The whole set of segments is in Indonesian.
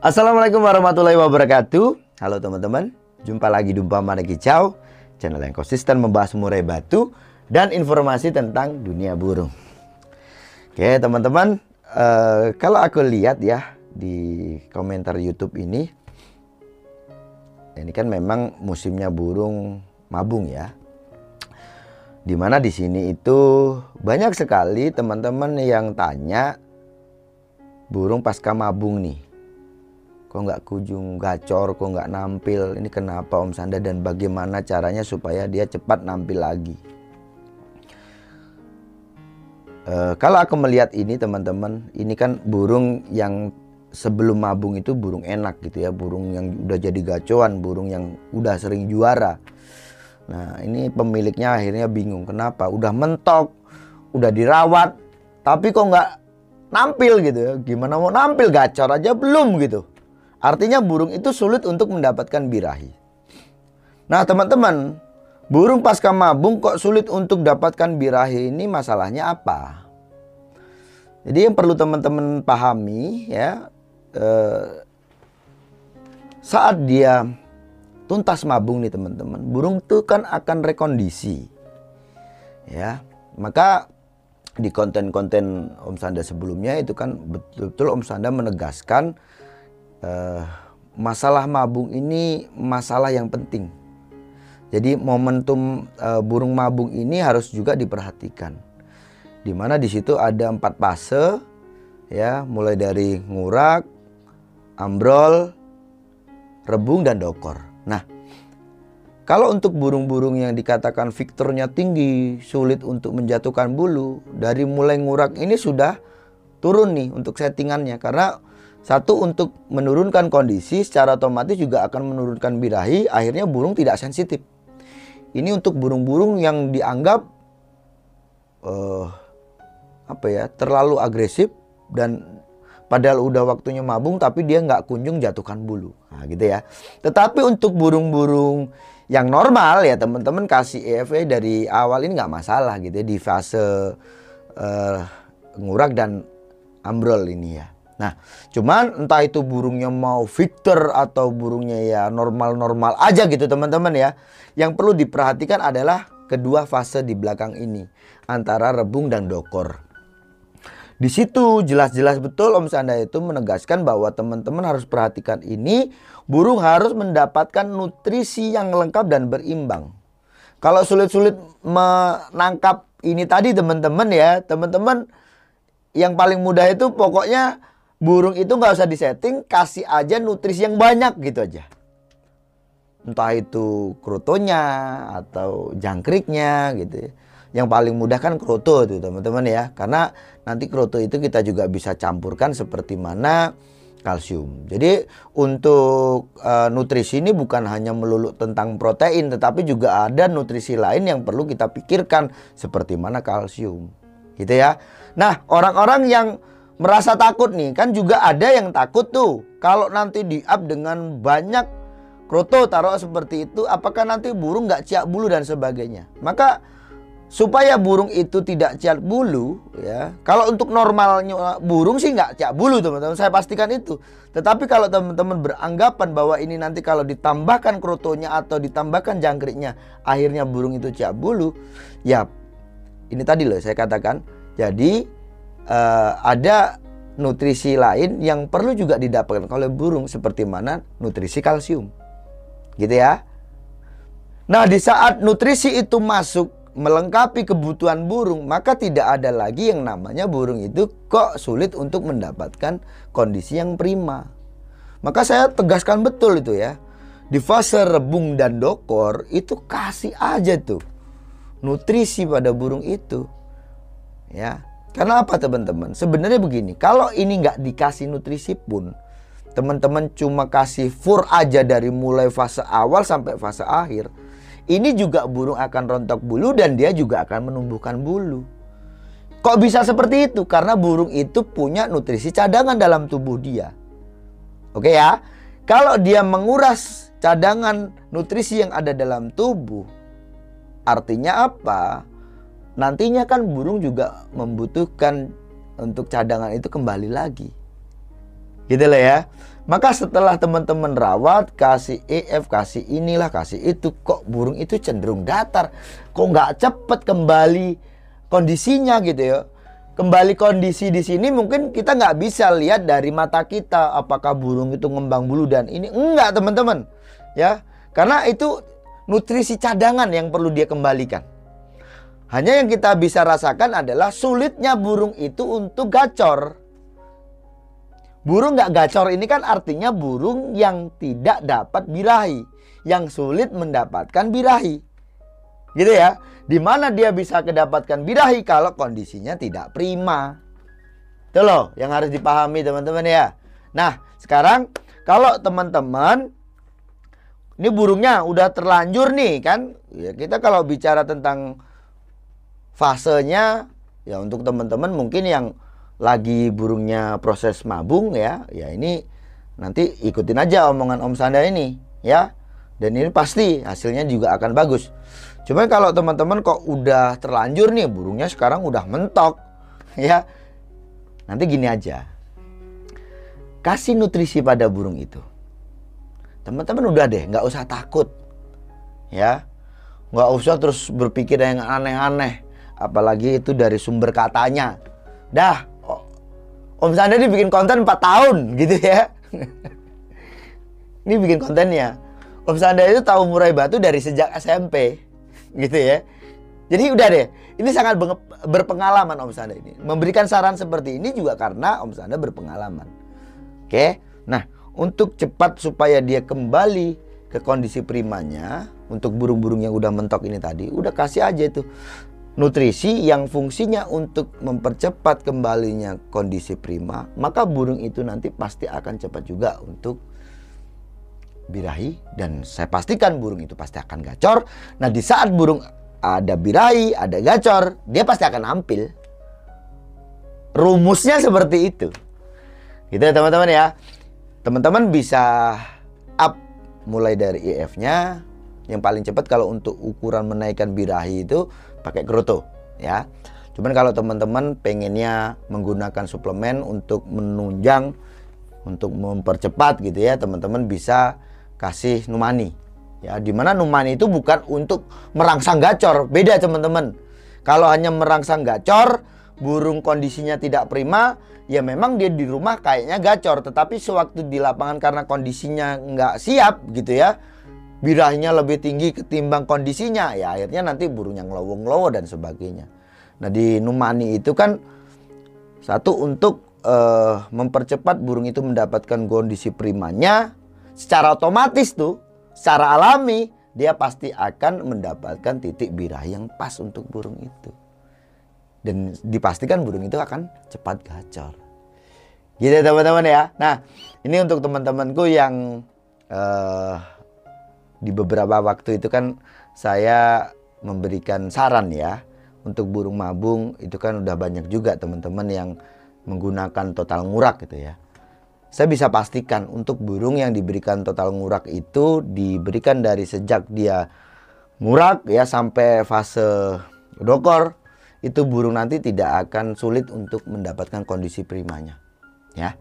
Assalamualaikum warahmatullahi wabarakatuh. Halo teman-teman, jumpa lagi di Umpama Kicau, channel yang konsisten membahas murai batu dan informasi tentang dunia burung. Oke teman-teman, kalau aku lihat ya di komentar YouTube ini kan memang musimnya burung mabung ya. Dimana di sini itu banyak sekali teman-teman yang tanya burung pasca mabung nih. Kok nggak kunjung gacor, kok nggak nampil, ini kenapa Om Sanda dan bagaimana caranya supaya dia cepat nampil lagi. Kalau aku melihat ini teman-teman, ini kan burung yang sebelum mabung itu burung enak gitu ya, burung yang udah jadi gacoan, burung yang udah sering juara. Nah ini pemiliknya akhirnya bingung, kenapa? Udah mentok, udah dirawat, tapi kok nggak nampil gitu ya, gimana mau nampil, gacor aja belum gitu. Artinya burung itu sulit untuk mendapatkan birahi. Nah teman-teman, burung pasca mabung kok sulit untuk dapatkan birahi, ini masalahnya apa? Jadi yang perlu teman-teman pahami ya, saat dia tuntas mabung nih teman-teman, burung itu kan akan rekondisi. Ya, maka di konten-konten Om Sanda sebelumnya itu kan betul-betul Om Sanda menegaskan masalah mabung ini masalah yang penting. Jadi momentum burung mabung ini harus juga diperhatikan. Dimana di situ ada 4 fase, ya, mulai dari ngurak, ambrol, rebung dan dokor. Nah, kalau untuk burung-burung yang dikatakan viktornya tinggi, sulit untuk menjatuhkan bulu, dari mulai ngurak ini sudah turun nih untuk settingannya, karena satu, untuk menurunkan kondisi, secara otomatis juga akan menurunkan birahi, akhirnya burung tidak sensitif. Ini untuk burung-burung yang dianggap terlalu agresif dan padahal udah waktunya mabung tapi dia nggak kunjung jatuhkan bulu. Nah gitu ya. Tetapi untuk burung-burung yang normal ya teman-teman, kasih EFA dari awal ini nggak masalah gitu ya, di fase ngurak dan ambrol ini ya. Nah, cuman entah itu burungnya mau Victor atau burungnya ya normal-normal aja gitu teman-teman ya. Yang perlu diperhatikan adalah kedua fase di belakang ini, antara rebung dan dokor. Di situ jelas-jelas betul Om Sanda itu menegaskan bahwa teman-teman harus perhatikan ini, burung harus mendapatkan nutrisi yang lengkap dan berimbang. Kalau sulit-sulit menangkap ini tadi teman-teman ya, teman-teman yang paling mudah itu pokoknya burung itu nggak usah disetting, kasih aja nutrisi yang banyak gitu aja. Entah itu krotonya atau jangkriknya gitu ya. Yang paling mudah kan kroto tuh teman-teman ya. Karena nanti kroto itu kita juga bisa campurkan seperti mana kalsium. Jadi untuk nutrisi ini bukan hanya melulu tentang protein, tetapi juga ada nutrisi lain yang perlu kita pikirkan seperti mana kalsium. Gitu ya. Nah, orang-orang yang merasa takut nih, kan juga ada yang takut tuh kalau nanti di up dengan banyak kroto taruh seperti itu, apakah nanti burung nggak ciak bulu dan sebagainya. Maka supaya burung itu tidak ciak bulu ya, kalau untuk normalnya burung sih nggak ciak bulu teman-teman, saya pastikan itu. Tetapi kalau teman-teman beranggapan bahwa ini nanti kalau ditambahkan krotonya atau ditambahkan jangkriknya akhirnya burung itu ciak bulu, ya ini tadi loh saya katakan, jadi ada nutrisi lain yang perlu juga didapatkan oleh burung seperti mana nutrisi kalsium gitu ya. Nah di saat nutrisi itu masuk melengkapi kebutuhan burung, maka tidak ada lagi yang namanya burung itu kok sulit untuk mendapatkan kondisi yang prima. Maka saya tegaskan betul itu ya, di fase rebung dan dokor itu kasih aja tuh nutrisi pada burung itu ya. Karena apa teman-teman? Sebenarnya begini, kalau ini nggak dikasih nutrisi pun, teman-teman cuma kasih fur aja dari mulai fase awal sampai fase akhir, ini juga burung akan rontok bulu dan dia juga akan menumbuhkan bulu. Kok bisa seperti itu? Karena burung itu punya nutrisi cadangan dalam tubuh dia. Oke ya? Kalau dia menguras cadangan nutrisi yang ada dalam tubuh, artinya apa? Nantinya kan burung juga membutuhkan untuk cadangan itu kembali lagi. Gitu loh ya. Maka setelah teman-teman rawat, kasih EF, kasih inilah, kasih itu, kok burung itu cenderung datar, kok nggak cepet kembali kondisinya gitu ya. Kembali kondisi di sini mungkin kita nggak bisa lihat dari mata kita apakah burung itu ngembang bulu dan ini enggak teman-teman ya, karena itu nutrisi cadangan yang perlu dia kembalikan. Hanya yang kita bisa rasakan adalah sulitnya burung itu untuk gacor. Burung nggak gacor ini kan artinya burung yang tidak dapat birahi, yang sulit mendapatkan birahi, gitu ya. Di mana dia bisa kedapatkan birahi kalau kondisinya tidak prima. Itu loh yang harus dipahami teman-teman ya. Nah sekarang kalau teman-teman ini burungnya udah terlanjur nih kan ya, kita kalau bicara tentang fasenya ya, untuk teman-teman mungkin yang lagi burungnya proses mabung ya, ya ini nanti ikutin aja omongan Om Sanda ini ya, dan ini pasti hasilnya juga akan bagus. Cuma kalau teman-teman kok udah terlanjur nih burungnya sekarang udah mentok ya, nanti gini aja, kasih nutrisi pada burung itu. Teman-teman udah deh, nggak usah takut ya, nggak usah terus berpikir yang aneh-aneh, apalagi itu dari sumber katanya. Dah, Om Sanda ini bikin konten 4 tahun gitu ya. Ini bikin kontennya. Om Sanda itu tahu murai batu dari sejak SMP gitu ya. Jadi udah deh, ini sangat berpengalaman Om Sanda ini. Memberikan saran seperti ini juga karena Om Sanda berpengalaman. Oke. Nah, untuk cepat supaya dia kembali ke kondisi primanya, untuk burung-burung yang udah mentok ini tadi, udah kasih aja itu nutrisi yang fungsinya untuk mempercepat kembalinya kondisi prima, maka burung itu nanti pasti akan cepat juga untuk birahi, dan saya pastikan burung itu pasti akan gacor. Nah di saat burung ada birahi, ada gacor, dia pasti akan nampil. Rumusnya seperti itu gitu ya teman-teman ya. Teman-teman bisa up mulai dari EF-nya. Yang paling cepat kalau untuk ukuran menaikkan birahi itu pakai kroto ya. Cuman kalau teman-teman pengennya menggunakan suplemen untuk menunjang, untuk mempercepat gitu ya, teman-teman bisa kasih numani ya. Dimana numani itu bukan untuk merangsang gacor, beda teman-teman. Kalau hanya merangsang gacor, burung kondisinya tidak prima, ya memang dia di rumah kayaknya gacor, tetapi sewaktu di lapangan karena kondisinya nggak siap gitu ya, birahinya lebih tinggi ketimbang kondisinya, ya akhirnya nanti burungnya ngelowo-ngelowo dan sebagainya. Nah di numani itu kan satu untuk mempercepat burung itu mendapatkan kondisi primanya, secara otomatis tuh, secara alami dia pasti akan mendapatkan titik birahi yang pas untuk burung itu. Dan dipastikan burung itu akan cepat gacor. Gitu teman-teman ya. Nah ini untuk teman-temanku yang di beberapa waktu itu kan saya memberikan saran ya, untuk burung mabung itu kan udah banyak juga teman-teman yang menggunakan total ngurak gitu ya. Saya bisa pastikan untuk burung yang diberikan total ngurak itu diberikan dari sejak dia ngurak ya sampai fase dokor, itu burung nanti tidak akan sulit untuk mendapatkan kondisi primanya ya.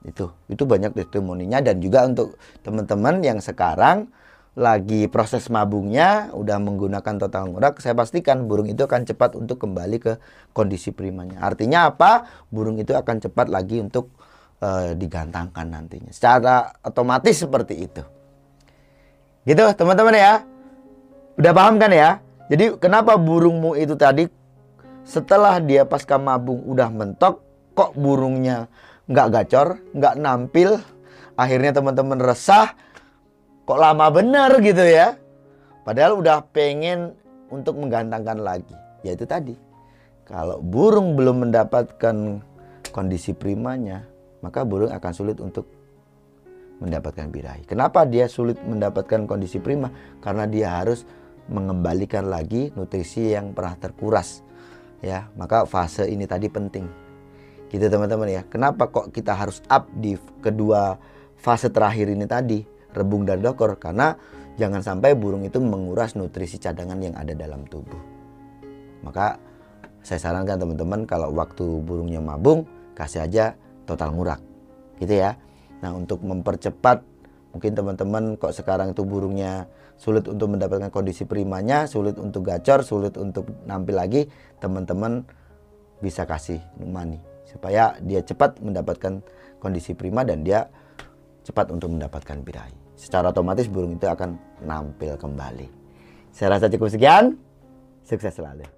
Itu banyak testimoninya. Dan juga untuk teman-teman yang sekarang lagi proses mabungnya udah menggunakan total ngurak, saya pastikan burung itu akan cepat untuk kembali ke kondisi primanya. Artinya apa? Burung itu akan cepat lagi untuk digantangkan nantinya. Secara otomatis seperti itu. Gitu teman-teman ya. Udah paham kan ya? Jadi kenapa burungmu itu tadi setelah dia pasca mabung udah mentok, kok burungnya nggak gacor, nggak nampil, akhirnya teman-teman resah, kok lama bener gitu ya. Padahal udah pengen untuk menggantangkan lagi. Ya itu tadi, kalau burung belum mendapatkan kondisi primanya, maka burung akan sulit untuk mendapatkan birahi. Kenapa dia sulit mendapatkan kondisi prima? Karena dia harus mengembalikan lagi nutrisi yang pernah terkuras ya. Maka fase ini tadi penting gitu teman-teman ya. Kenapa kok kita harus up di kedua fase terakhir ini tadi, rebung dan dokor? Karena jangan sampai burung itu menguras nutrisi cadangan yang ada dalam tubuh. Maka saya sarankan teman-teman, kalau waktu burungnya mabung, kasih aja total ngurak gitu ya. Nah, untuk mempercepat, mungkin teman-teman kok sekarang itu burungnya sulit untuk mendapatkan kondisi primanya, sulit untuk gacor, sulit untuk nampil lagi, teman-teman bisa kasih numani supaya dia cepat mendapatkan kondisi prima dan dia cepat untuk mendapatkan birahi. Secara otomatis burung itu akan nampil kembali. Saya rasa cukup sekian. Sukses selalu.